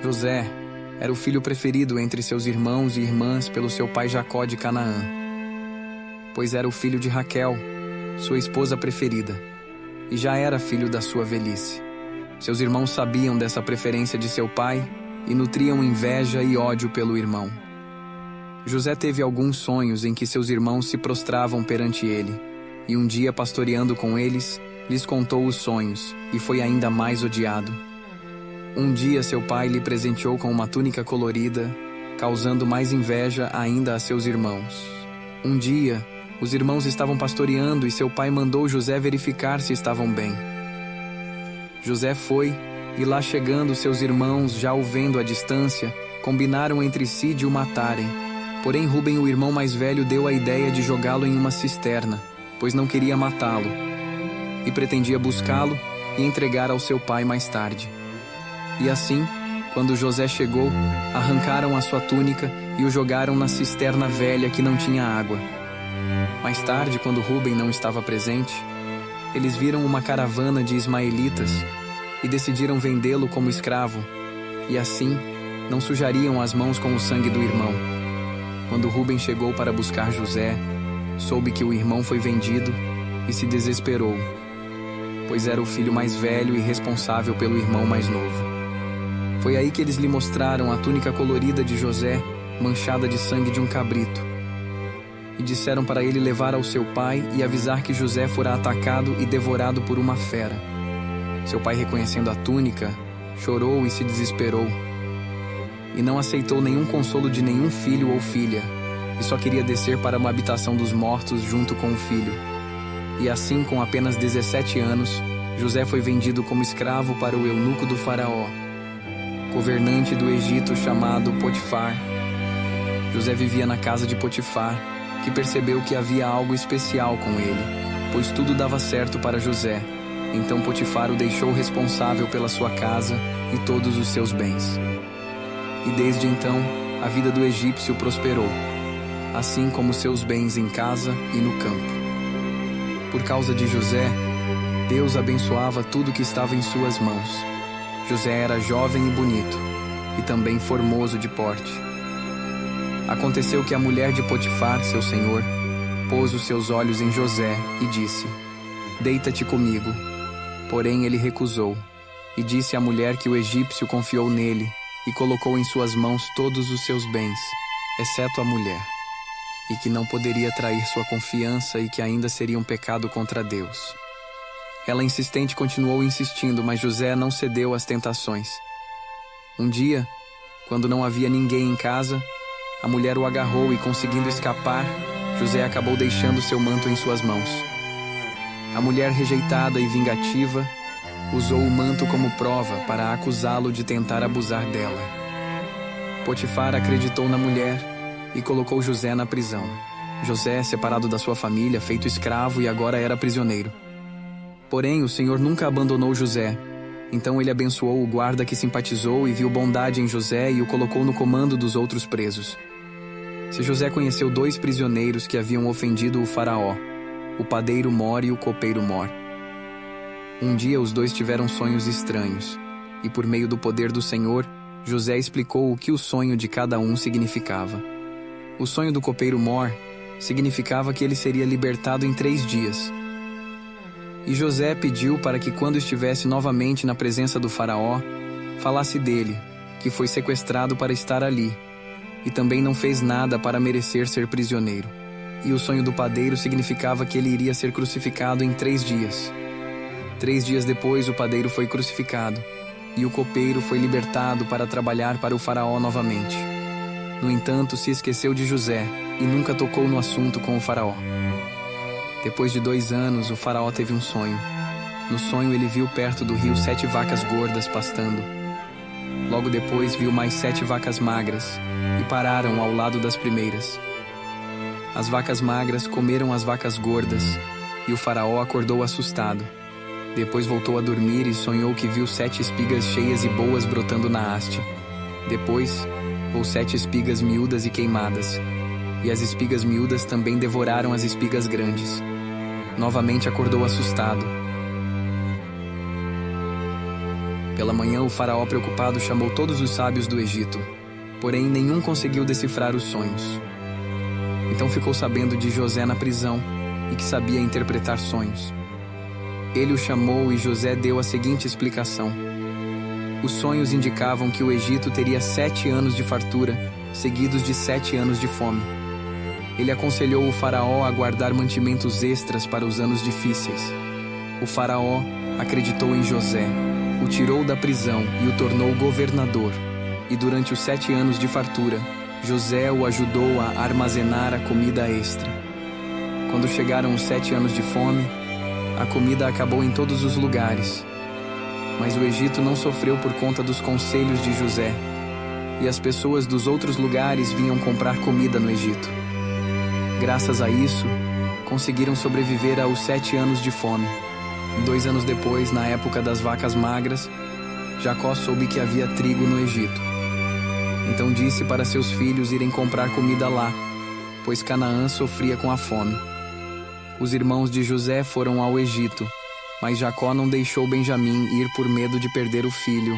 José era o filho preferido entre seus irmãos e irmãs pelo seu pai Jacó de Canaã, pois era o filho de Raquel, sua esposa preferida, e já era filho da sua velhice. Seus irmãos sabiam dessa preferência de seu pai e nutriam inveja e ódio pelo irmão. José teve alguns sonhos em que seus irmãos se prostravam perante ele, e um dia, pastoreando com eles, lhes contou os sonhos, e foi ainda mais odiado. Um dia seu pai lhe presenteou com uma túnica colorida, causando mais inveja ainda a seus irmãos. Um dia, os irmãos estavam pastoreando e seu pai mandou José verificar se estavam bem. José foi, e lá chegando seus irmãos, já o vendo à distância, combinaram entre si de o matarem. Porém Rúben, o irmão mais velho, deu a ideia de jogá-lo em uma cisterna, pois não queria matá-lo, e pretendia buscá-lo e entregar ao seu pai mais tarde. E assim, quando José chegou, arrancaram a sua túnica e o jogaram na cisterna velha que não tinha água. Mais tarde, quando Rúben não estava presente, eles viram uma caravana de ismaelitas e decidiram vendê-lo como escravo, e assim não sujariam as mãos com o sangue do irmão. Quando Rúben chegou para buscar José, soube que o irmão foi vendido e se desesperou, pois era o filho mais velho e responsável pelo irmão mais novo. Foi aí que eles lhe mostraram a túnica colorida de José, manchada de sangue de um cabrito, e disseram para ele levar ao seu pai e avisar que José fora atacado e devorado por uma fera. Seu pai, reconhecendo a túnica, chorou e se desesperou, e não aceitou nenhum consolo de nenhum filho ou filha, e só queria descer para uma habitação dos mortos junto com o filho. E assim, com apenas 17 anos, José foi vendido como escravo para o eunuco do faraó, governante do Egito, chamado Potifar. José vivia na casa de Potifar, que percebeu que havia algo especial com ele, pois tudo dava certo para José. Então Potifar o deixou responsável pela sua casa e todos os seus bens. E desde então, a vida do egípcio prosperou, assim como seus bens em casa e no campo. Por causa de José, Deus abençoava tudo que estava em suas mãos. José era jovem e bonito, e também formoso de porte. Aconteceu que a mulher de Potifar, seu senhor, pôs os seus olhos em José e disse: "Deita-te comigo." Porém ele recusou, e disse à mulher que o egípcio confiou nele e colocou em suas mãos todos os seus bens, exceto a mulher, e que não poderia trair sua confiança e que ainda seria um pecado contra Deus. Ela, insistente, continuou insistindo, mas José não cedeu às tentações. Um dia, quando não havia ninguém em casa, a mulher o agarrou e, conseguindo escapar, José acabou deixando seu manto em suas mãos. A mulher, rejeitada e vingativa, usou o manto como prova para acusá-lo de tentar abusar dela. Potifar acreditou na mulher e colocou José na prisão. José, separado da sua família, feito escravo, e agora era prisioneiro. Porém, o Senhor nunca abandonou José. Então ele abençoou o guarda que simpatizou e viu bondade em José e o colocou no comando dos outros presos. Se José conheceu 2 prisioneiros que haviam ofendido o faraó, o padeiro Mor e o copeiro Mor. Um dia os 2 tiveram sonhos estranhos, e por meio do poder do Senhor, José explicou o que o sonho de cada um significava. O sonho do copeiro Mor significava que ele seria libertado em 3 dias. E José pediu para que, quando estivesse novamente na presença do faraó, falasse dele, que foi sequestrado para estar ali, e também não fez nada para merecer ser prisioneiro. E o sonho do padeiro significava que ele iria ser crucificado em 3 dias. 3 dias depois, o padeiro foi crucificado, e o copeiro foi libertado para trabalhar para o faraó novamente. No entanto, se esqueceu de José e nunca tocou no assunto com o faraó. Depois de 2 anos, o faraó teve um sonho. No sonho, ele viu perto do rio 7 vacas gordas pastando. Logo depois, viu mais 7 vacas magras, e pararam ao lado das primeiras. As vacas magras comeram as vacas gordas, e o faraó acordou assustado. Depois voltou a dormir e sonhou que viu 7 espigas cheias e boas brotando na haste. Depois, viu 7 espigas miúdas e queimadas, e as espigas miúdas também devoraram as espigas grandes. Novamente acordou assustado. Pela manhã, o faraó preocupado chamou todos os sábios do Egito, porém nenhum conseguiu decifrar os sonhos. Então ficou sabendo de José na prisão e que sabia interpretar sonhos. Ele o chamou e José deu a seguinte explicação. Os sonhos indicavam que o Egito teria 7 anos de fartura, seguidos de 7 anos de fome. Ele aconselhou o faraó a guardar mantimentos extras para os anos difíceis. O faraó acreditou em José, o tirou da prisão e o tornou governador. E durante os 7 anos de fartura, José o ajudou a armazenar a comida extra. Quando chegaram os 7 anos de fome, a comida acabou em todos os lugares. Mas o Egito não sofreu por conta dos conselhos de José, e as pessoas dos outros lugares vinham comprar comida no Egito. Graças a isso, conseguiram sobreviver aos 7 anos de fome. 2 anos depois, na época das vacas magras, Jacó soube que havia trigo no Egito. Então disse para seus filhos irem comprar comida lá, pois Canaã sofria com a fome. Os irmãos de José foram ao Egito, mas Jacó não deixou Benjamim ir por medo de perder o filho,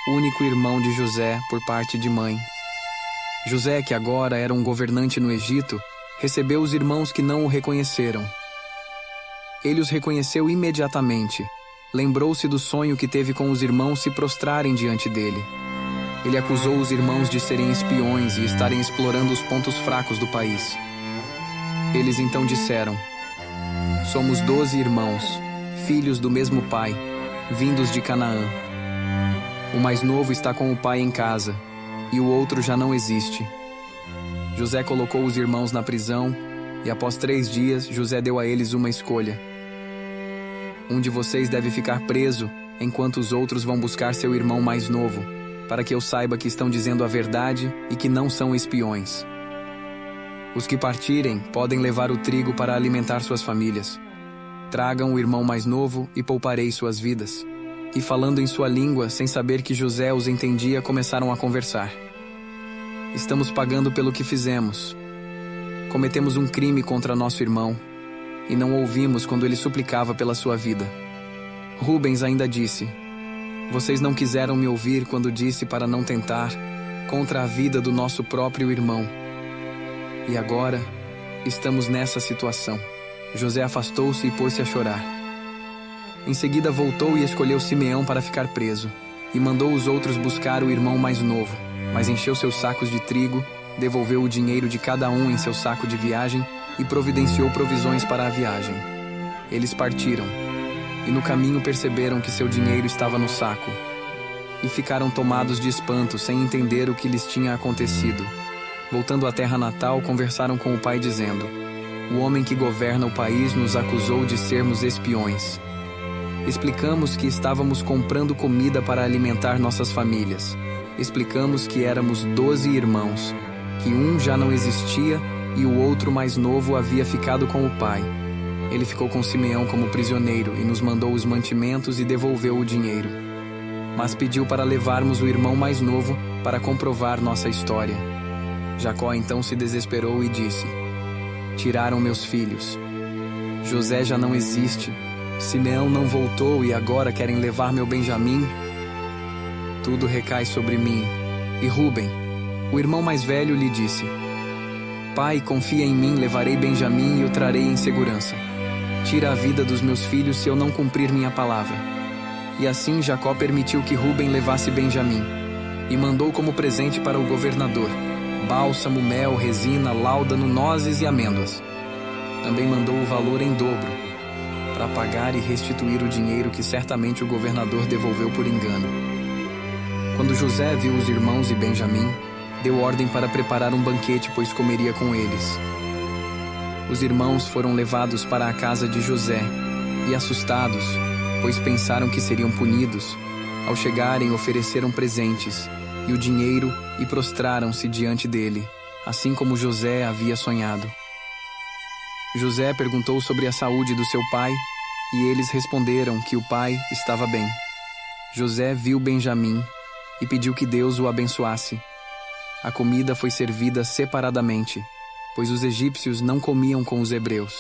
único irmão de José por parte de mãe. José, que agora era um governante no Egito, recebeu os irmãos que não o reconheceram. Ele os reconheceu imediatamente. Lembrou-se do sonho que teve com os irmãos se prostrarem diante dele. Ele acusou os irmãos de serem espiões e estarem explorando os pontos fracos do país. Eles então disseram: somos 12 irmãos, filhos do mesmo pai, vindos de Canaã. O mais novo está com o pai em casa, e o outro já não existe. José colocou os irmãos na prisão, e após 3 dias, José deu a eles uma escolha. Um de vocês deve ficar preso, enquanto os outros vão buscar seu irmão mais novo, para que eu saiba que estão dizendo a verdade e que não são espiões. Os que partirem podem levar o trigo para alimentar suas famílias. Tragam o irmão mais novo e pouparei suas vidas. E falando em sua língua, sem saber que José os entendia, começaram a conversar. Estamos pagando pelo que fizemos. Cometemos um crime contra nosso irmão, e não ouvimos quando ele suplicava pela sua vida. Rubens ainda disse: vocês não quiseram me ouvir quando disse para não tentar contra a vida do nosso próprio irmão. E agora, estamos nessa situação. José afastou-se e pôs-se a chorar. Em seguida voltou e escolheu Simeão para ficar preso, e mandou os outros buscar o irmão mais novo, mas encheu seus sacos de trigo, devolveu o dinheiro de cada um em seu saco de viagem e providenciou provisões para a viagem. Eles partiram, e no caminho perceberam que seu dinheiro estava no saco, e ficaram tomados de espanto, sem entender o que lhes tinha acontecido. Voltando à terra natal, conversaram com o pai dizendo: o homem que governa o país nos acusou de sermos espiões. Explicamos que estávamos comprando comida para alimentar nossas famílias. Explicamos que éramos 12 irmãos, que um já não existia e o outro mais novo havia ficado com o pai. Ele ficou com Simeão como prisioneiro e nos mandou os mantimentos e devolveu o dinheiro. Mas pediu para levarmos o irmão mais novo para comprovar nossa história. Jacó então se desesperou e disse: tiraram meus filhos. José já não existe. Simeão não voltou e agora querem levar meu Benjamim? Tudo recai sobre mim. E Ruben, o irmão mais velho, lhe disse: pai, confia em mim, levarei Benjamim e o trarei em segurança. Tira a vida dos meus filhos se eu não cumprir minha palavra. E assim Jacó permitiu que Ruben levasse Benjamim, e mandou como presente para o governador bálsamo, mel, resina, láudano, nozes e amêndoas. Também mandou o valor em dobro, para pagar e restituir o dinheiro que certamente o governador devolveu por engano. Quando José viu os irmãos e Benjamim, deu ordem para preparar um banquete, pois comeria com eles. Os irmãos foram levados para a casa de José, e assustados, pois pensaram que seriam punidos, ao chegarem ofereceram presentes e o dinheiro e prostraram-se diante dele, assim como José havia sonhado. José perguntou sobre a saúde do seu pai, e eles responderam que o pai estava bem. José viu Benjamim e pediu que Deus o abençoasse. A comida foi servida separadamente, pois os egípcios não comiam com os hebreus.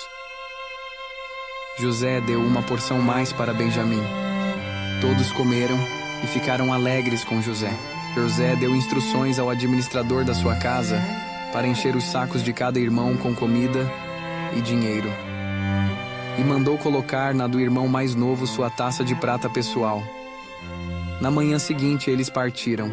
José deu uma porção mais para Benjamim. Todos comeram e ficaram alegres com José. José deu instruções ao administrador da sua casa para encher os sacos de cada irmão com comida e dinheiro. E mandou colocar na do irmão mais novo sua taça de prata pessoal. Na manhã seguinte eles partiram.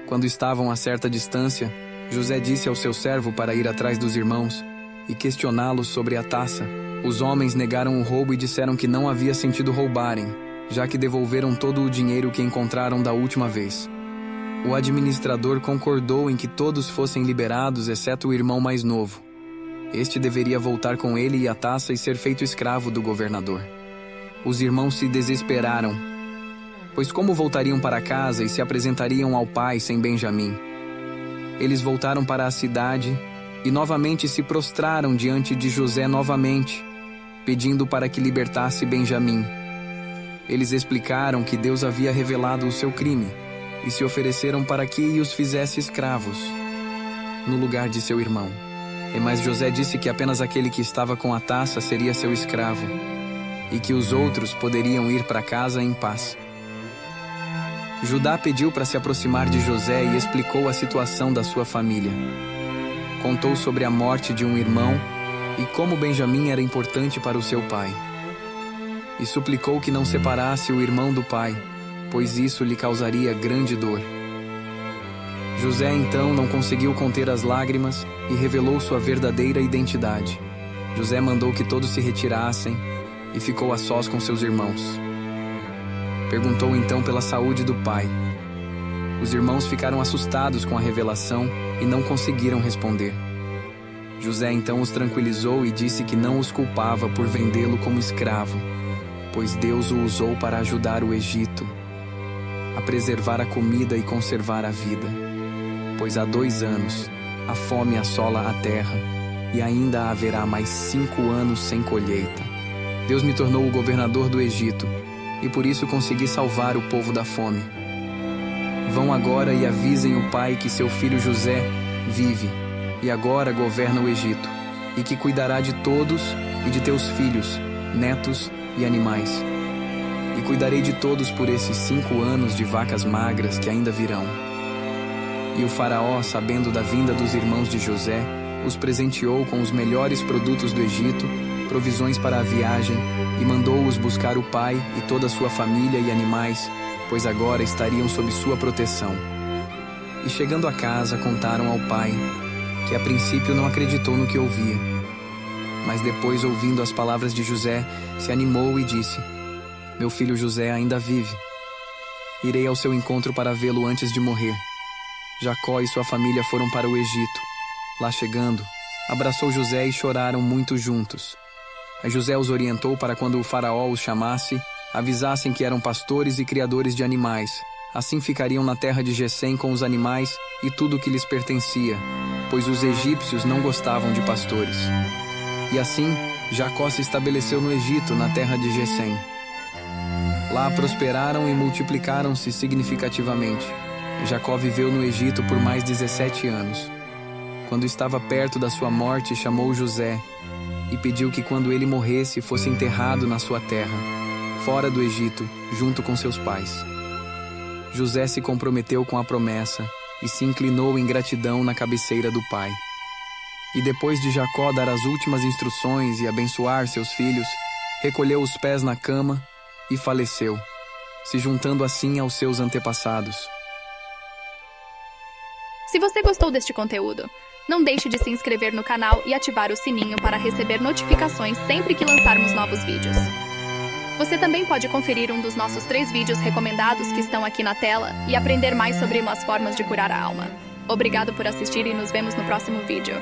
Quando estavam a certa distância, José disse ao seu servo para ir atrás dos irmãos e questioná-los sobre a taça. Os homens negaram o roubo e disseram que não havia sentido roubarem, já que devolveram todo o dinheiro que encontraram da última vez. O administrador concordou em que todos fossem liberados, exceto o irmão mais novo. Este deveria voltar com ele e a taça e ser feito escravo do governador. Os irmãos se desesperaram, pois como voltariam para casa e se apresentariam ao pai sem Benjamim? Eles voltaram para a cidade e novamente se prostraram diante de José novamente, pedindo para que libertasse Benjamim. Eles explicaram que Deus havia revelado o seu crime e se ofereceram para que os fizesse escravos, no lugar de seu irmão. Mas José disse que apenas aquele que estava com a taça seria seu escravo e que os outros poderiam ir para casa em paz. Judá pediu para se aproximar de José e explicou a situação da sua família. Contou sobre a morte de um irmão e como Benjamim era importante para o seu pai. E suplicou que não separasse o irmão do pai, pois isso lhe causaria grande dor. José então não conseguiu conter as lágrimas e revelou sua verdadeira identidade. José mandou que todos se retirassem e ficou a sós com seus irmãos. Perguntou então pela saúde do pai. Os irmãos ficaram assustados com a revelação e não conseguiram responder. José então os tranquilizou e disse que não os culpava por vendê-lo como escravo, pois Deus o usou para ajudar o Egito a preservar a comida e conservar a vida. Pois há 2 anos a fome assola a terra e ainda haverá mais 5 anos sem colheita. Deus me tornou o governador do Egito e por isso consegui salvar o povo da fome. Vão agora e avisem o pai que seu filho José vive e agora governa o Egito e que cuidará de todos e de teus filhos, netos e animais. E cuidarei de todos por esses 5 anos de vacas magras que ainda virão. E o faraó, sabendo da vinda dos irmãos de José, os presenteou com os melhores produtos do Egito, provisões para a viagem, e mandou-os buscar o pai e toda a sua família e animais, pois agora estariam sob sua proteção. E chegando a casa, contaram ao pai, que a princípio não acreditou no que ouvia. Mas depois, ouvindo as palavras de José, se animou e disse: Meu filho José ainda vive. Irei ao seu encontro para vê-lo antes de morrer. Jacó e sua família foram para o Egito. Lá chegando, abraçou José e choraram muito juntos. Aí José os orientou para quando o faraó os chamasse, avisassem que eram pastores e criadores de animais. Assim ficariam na terra de Gessém com os animais e tudo o que lhes pertencia, pois os egípcios não gostavam de pastores. E assim, Jacó se estabeleceu no Egito, na terra de Gessém. Lá prosperaram e multiplicaram-se significativamente. Jacó viveu no Egito por mais 17 anos. Quando estava perto da sua morte, chamou José e pediu que quando ele morresse fosse enterrado na sua terra, fora do Egito, junto com seus pais. José se comprometeu com a promessa e se inclinou em gratidão na cabeceira do pai. E depois de Jacó dar as últimas instruções e abençoar seus filhos, recolheu os pés na cama e faleceu, se juntando assim aos seus antepassados. Se você gostou deste conteúdo, não deixe de se inscrever no canal e ativar o sininho para receber notificações sempre que lançarmos novos vídeos. Você também pode conferir um dos nossos 3 vídeos recomendados que estão aqui na tela e aprender mais sobre as formas de curar a alma. Obrigado por assistir e nos vemos no próximo vídeo.